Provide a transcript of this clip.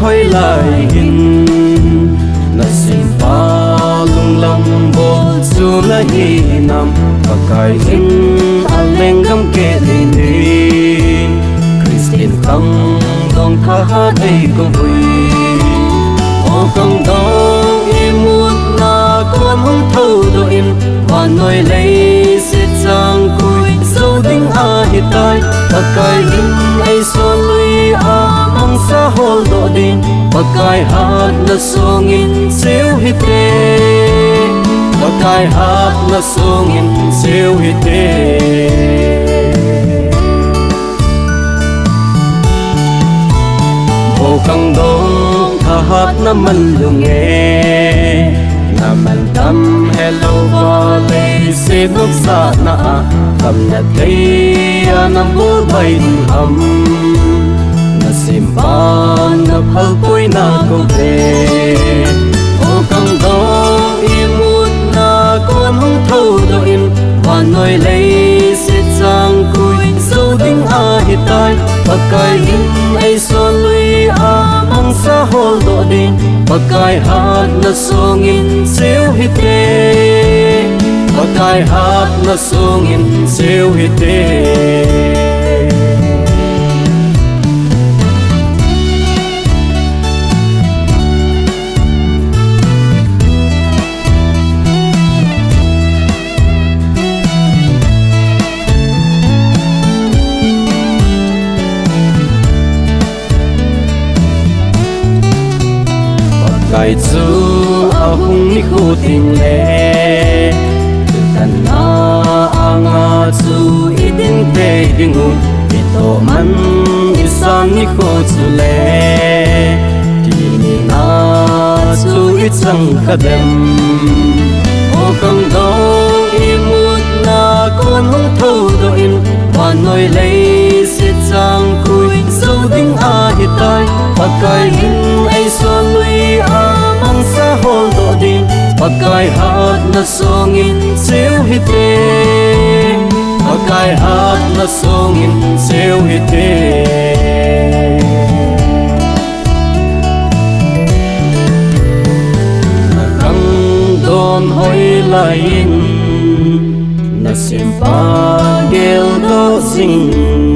hoi lai hin na sim pa lung lam bo su na hi nam pakai hin aleng gam ke din din Christian kam dong kha dei ko vui o kam dong i mut na kon hong thâu do in và nói lấy sẽ chang cùi sâu đinh a hi tai pakai hin ai so lui a mong sa hol do din pakai hat na songin siêu hi te pakai hat na songin siêu hi te vô khang dong tha hat na man lu nghe na man tam hello valley se nok sa na kam na tei na bu bai am na sim pa na phal poi na ko ve o kam dong i mut na kon hong thâu do in và nói lấy se chang cùi sâu đinh a hi tai pakai hin ai so lui a mong sa hol do din pakai hat na songin siêu hi te pakai hat na songin siêu hi te Kai chu a hung ni khu ting le tan na anga chu i ding te ding u i to man i san ni khu chu le ti ni na chu i chang ka dem o kam dong i mut na kon hong thâu do in và nói lấy sẽ chang cùi sâu đinh a hi tai pakai hin ai so lui a mong sa hol do din pakai hat na songin siêu hi te pakai hat na songin siêu hi te na kang don hoi lai in na sim pa gel do sing